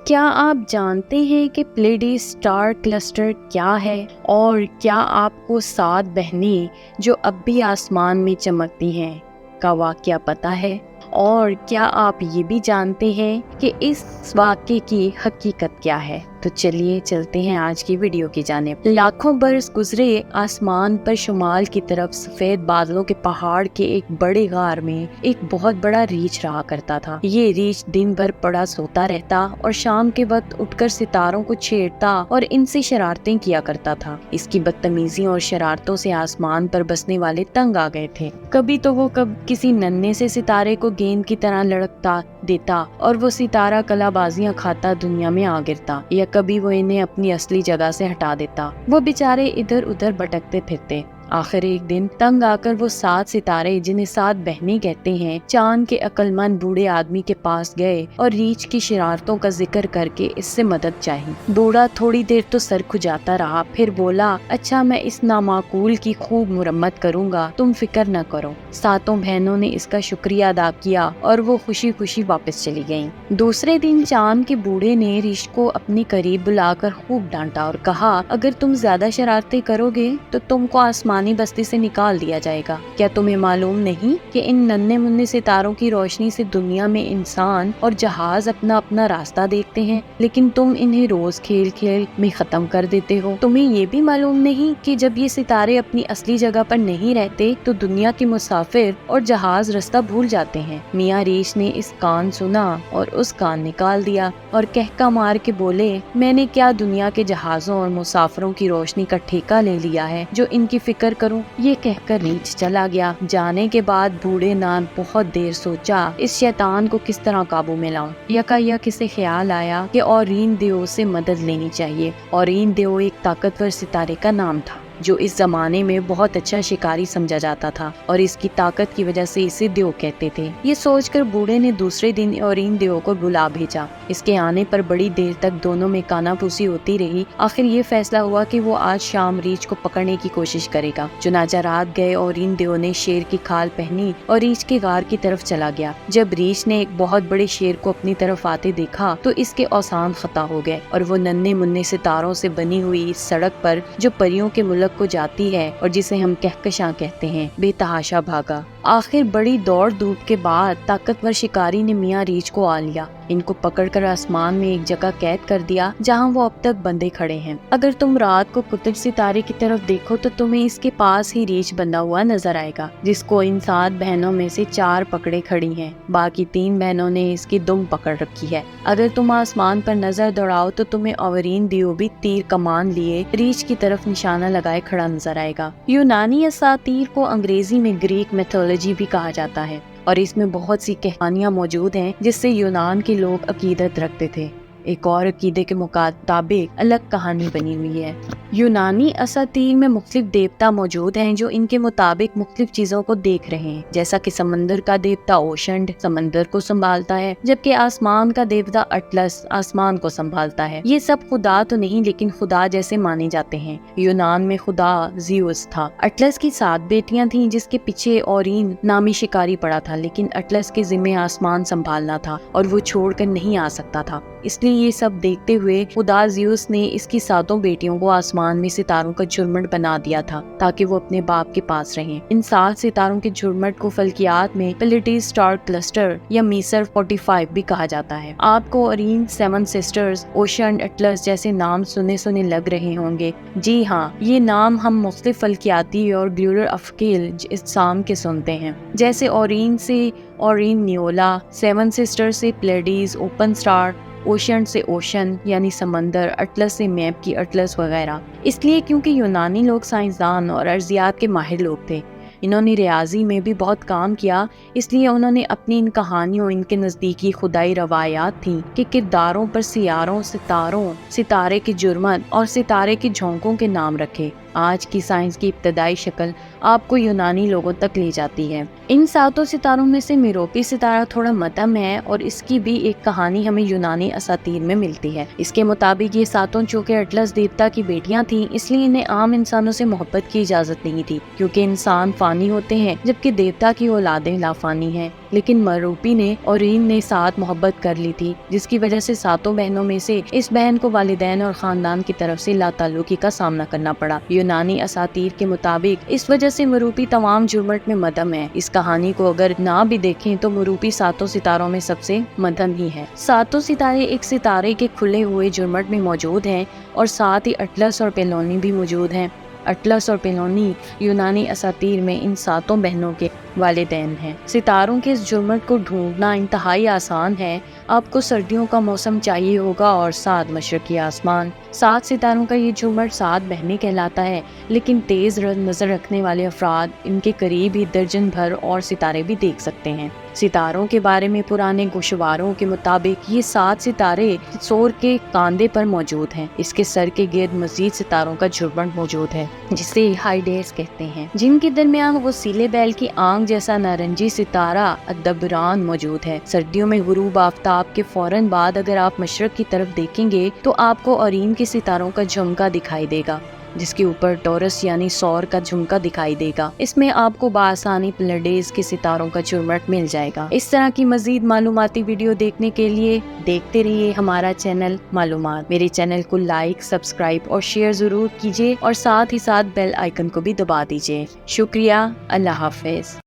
کیا آپ جانتے ہیں کہ پلیڈیز اسٹار کلسٹر کیا ہے؟ اور کیا آپ کو 7 بہنیں جو اب بھی آسمان میں چمکتی ہیں کا واقعہ پتہ ہے؟ اور کیا آپ یہ بھی جانتے ہیں کہ اس واقعے کی حقیقت کیا ہے؟ تو چلیے چلتے ہیں آج کی ویڈیو کی جانب۔ لاکھوں برس گزرے، آسمان پر شمال کی طرف سفید بادلوں کے پہاڑ کے ایک بڑے غار میں ایک بہت بڑا ریچھ رہا کرتا تھا۔ یہ ریچھ دن بھر پڑا سوتا رہتا اور شام کے وقت اٹھ کر ستاروں کو چھیڑتا اور ان سے شرارتیں کیا کرتا تھا۔ اس کی بدتمیزیوں اور شرارتوں سے آسمان پر بسنے والے تنگ آ گئے تھے۔ کبھی تو وہ کسی ننھے سے ستارے کو گیند کی طرح لڑکتا دیتا اور وہ ستارہ کلا بازیاں کھاتا دنیا میں آ گرتا، یا کبھی وہ انہیں اپنی اصلی جگہ سے ہٹا دیتا۔ وہ بیچارے ادھر ادھر بھٹکتے پھرتے۔ آخر ایک دن تنگ آ کر وہ 7 ستارے، جنہیں 7 بہنیں کہتے ہیں، چاند کے عقل مند بوڑھے آدمی کے پاس گئے اور ریچھ کی شرارتوں کا ذکر کر کے اس سے مدد چاہی۔ بوڑھا تھوڑی دیر تو سر کھجاتا رہا، پھر بولا، اچھا میں اس نامعقول کی خوب مرمت کروں گا، تم فکر نہ کرو۔ 7 بہنوں نے اس کا شکریہ ادا کیا اور وہ خوشی خوشی واپس چلی گئیں۔ دوسرے دن چاند کے بوڑھے نے ریچھ کو اپنے قریب بلا کر خوب ڈانٹا اور کہا، اگر تم زیادہ شرارتیں کرو گے تو تم کو آسمانی بستی سے نکال دیا جائے گا۔ کیا تمہیں معلوم نہیں کہ ان ننھے منھے ستاروں کی روشنی سے دنیا میں انسان اور جہاز اپنا اپنا راستہ دیکھتے ہیں، لیکن تم انہیں روز کھیل کھیل میں ختم کر دیتے ہو۔ تمہیں یہ بھی معلوم نہیں کہ جب یہ ستارے اپنی اصلی جگہ پر نہیں رہتے تو دنیا کے مسافر اور جہاز راستہ بھول جاتے ہیں۔ میاں ریچھ نے اس کان سنا اور اس کان نکال دیا اور کہکا مار کے بولے، میں نے کیا دنیا کے جہازوں اور مسافروں کی روشنی کا ٹھیکہ لے لیا ہے جو ان کی فکر کروں۔ یہ کہہ کر ریچھ چلا گیا۔ جانے کے بعد بوڑھے نے بہت دیر سوچا اس شیطان کو کس طرح قابو میں لاؤں۔ یکایک اسے خیال آیا کہ اورین دیو سے مدد لینی چاہیے۔ اورین دیو ایک طاقتور ستارے کا نام تھا جو اس زمانے میں بہت اچھا شکاری سمجھا جاتا تھا اور اس کی طاقت کی وجہ سے اسے دیو کہتے تھے۔ یہ سوچ کر بوڑھے نے دوسرے دن اورین دیو کو بلا بھیجا۔ اس کے آنے پر بڑی دیر تک دونوں میں کانا پھوسی ہوتی رہی۔ آخر یہ فیصلہ ہوا کہ وہ آج شام ریچھ کو پکڑنے کی کوشش کرے گا۔ چنانچہ رات گئے، اورین دیو نے شیر کی کھال پہنی اور ریچھ کے غار کی طرف چلا گیا۔ جب ریچھ نے ایک بہت بڑے شیر کو اپنی طرف آتے دیکھا تو اس کے اوزان خطا ہو گئے اور وہ ننھے منھے ستاروں سے بنی ہوئی اس سڑک پر جو پریوں کے ملک کو جاتی ہے اور جسے ہم کہکشاں کہتے ہیں، بے تحاشا بھاگا۔ آخر بڑی دوڑ دھوپ کے بعد طاقتور شکاری نے میاں ریچھ کو آ لیا۔ ان کو پکڑ کر آسمان میں ایک جگہ قید کر دیا جہاں وہ اب تک بندے کھڑے ہیں۔ اگر تم رات کو قطب ستارے کی طرف دیکھو تو تمہیں اس کے پاس ہی ریچھ بندھا ہوا نظر آئے گا، جس کو ان 7 بہنوں میں سے 4 پکڑے کھڑی ہیں، باقی 3 بہنوں نے اس کی دم پکڑ رکھی ہے۔ اگر تم آسمان پر نظر دوڑاؤ تو تمہیں اورین دیو بھی تیر کمان لیے ریچھ کی طرف نشانہ لگائے کھڑا نظر آئے گا۔ یونانی اساطیر کو انگریزی میں گریک میتھولوجی بھی کہا جاتا ہے اور اس میں بہت سی کہانیاں موجود ہیں جس سے یونان کے لوگ عقیدت رکھتے تھے۔ ایک اور عقیدے کے مطابق الگ کہانی بنی ہوئی ہے۔ یونانی اساطیر میں مختلف دیوتا موجود ہیں جو ان کے مطابق مختلف چیزوں کو دیکھ رہے ہیں، جیسا کہ سمندر کا دیوتا اوشنڈ سمندر کو سنبھالتا ہے، جبکہ آسمان کا دیوتا اٹلس آسمان کو سنبھالتا ہے۔ یہ سب خدا تو نہیں لیکن خدا جیسے مانے جاتے ہیں۔ یونان میں خدا زیوس تھا۔ اٹلس کی 7 بیٹیاں تھیں جس کے پیچھے اورین نامی شکاری پڑا تھا، لیکن اٹلس کے ذمہ آسمان سنبھالنا تھا اور وہ چھوڑ کر نہیں آ سکتا تھا۔ اس لیے یہ سب دیکھتے ہوئے خدا زیوس نے اس کی 7 بیٹیوں کو آسمان میں ستاروں کا جھرمٹ بنا دیا تھا تاکہ وہ اپنے باپ کے پاس رہیں۔ ان 7 ستاروں کے جھرمٹ کو فلکیات میں پلیڈیز اسٹار کلسٹر یا میسر 45 بھی کہا جاتا ہے۔ آپ کو اورین، 7 سسٹرز، اوشنڈ، اٹلس جیسے نام سنے لگ رہے ہوں گے۔ جی ہاں، یہ نام ہم مختلف فلکیاتی اور گلورر افکیل اجسام کے سنتے ہیں، جیسے اورین سے اورین نیولا، 7 سسٹر سے پلیڈیز، اوپن اسٹار، اوشن سے اوشن یعنی سمندر، اٹلس سے میپ کی اٹلس وغیرہ۔ اس لیے کیونکہ یونانی لوگ سائنسدان اور ارضیات کے ماہر لوگ تھے، انہوں نے ریاضی میں بھی بہت کام کیا، اس لیے انہوں نے اپنی ان کہانیوں، ان کے نزدیکی خدائی روایات تھیں کہ کرداروں پر سیاروں، ستاروں، ستارے کے جرمت اور ستارے کے جھونکوں کے نام رکھے۔ آج کی سائنس کی ابتدائی شکل آپ کو یونانی لوگوں تک لے جاتی ہے۔ ان 7 ستاروں میں سے میروپی ستارہ تھوڑا مدھم ہے اور اس کی بھی ایک کہانی ہمیں یونانی اساطیر میں ملتی ہے۔ اس کے مطابق یہ 7 چونکہ اٹلس دیوتا کی بیٹیاں تھیں، اس لیے انہیں عام انسانوں سے محبت کی اجازت نہیں تھی، کیونکہ انسان فانی ہوتے ہیں جبکہ دیوتا کی اولادیں لافانی ہیں۔ لیکن میروپی نے اور اورین نے ساتھ محبت کر لی تھی، جس کی وجہ سے 7 بہنوں میں سے اس بہن کو والدین اور خاندان کی طرف سے لا تعلقی کا سامنا کرنا پڑا۔ یونانی اساطیر کے مطابق اس وجہ سے میروپی تمام جرمٹ میں مدھم ہے۔ اس کہانی کو اگر نہ بھی دیکھیں تو میروپی 7 ستاروں میں سب سے مدھم ہی ہے۔ 7 ستارے ایک ستارے کے کھلے ہوئے جرمٹ میں موجود ہیں اور ساتھ ہی اٹلس اور پیلونی بھی موجود ہیں۔ اٹلس اور پیلونی یونانی اساطیر میں ان 7 بہنوں کے والدین ہیں۔ ستاروں کے اس جرمٹ کو ڈھونڈنا انتہائی آسان ہے۔ آپ کو سردیوں کا موسم چاہیے ہوگا اور 7 مشرقی آسمان۔ 7 ستاروں کا یہ جرمٹ 7 بہنیں کہلاتا ہے، لیکن تیز نظر رکھنے والے افراد ان کے قریب ہی درجن بھر اور ستارے بھی دیکھ سکتے ہیں۔ ستاروں کے بارے میں پرانے گوشواروں کے مطابق یہ 7 ستارے سور کے کاندھے پر موجود ہیں۔ اس کے سر کے گرد مزید ستاروں کا جرمٹ موجود ہے، جسے ہائیڈیس کہتے ہیں، جن کے درمیان وہ سیلے بیل کی آنکھ جیسا نارنجی ستارہ الدبران موجود ہے۔ سردیوں میں غروب آفتاب کے فوراً بعد اگر آپ مشرق کی طرف دیکھیں گے تو آپ کو اورین کے ستاروں کا جھمکا دکھائی دے گا، جس کے اوپر ٹورس یعنی سور کا جھمکا دکھائی دے گا۔ اس میں آپ کو بآسانی پلیڈیز کے ستاروں کا جرمٹ مل جائے گا۔ اس طرح کی مزید معلوماتی ویڈیو دیکھنے کے لیے دیکھتے رہیے ہمارا چینل معلومات۔ میرے چینل کو لائک، سبسکرائب اور شیئر ضرور کیجیے اور ساتھ ہی ساتھ بیل آئیکن کو بھی دبا دیجیے۔ شکریہ، اللہ حافظ۔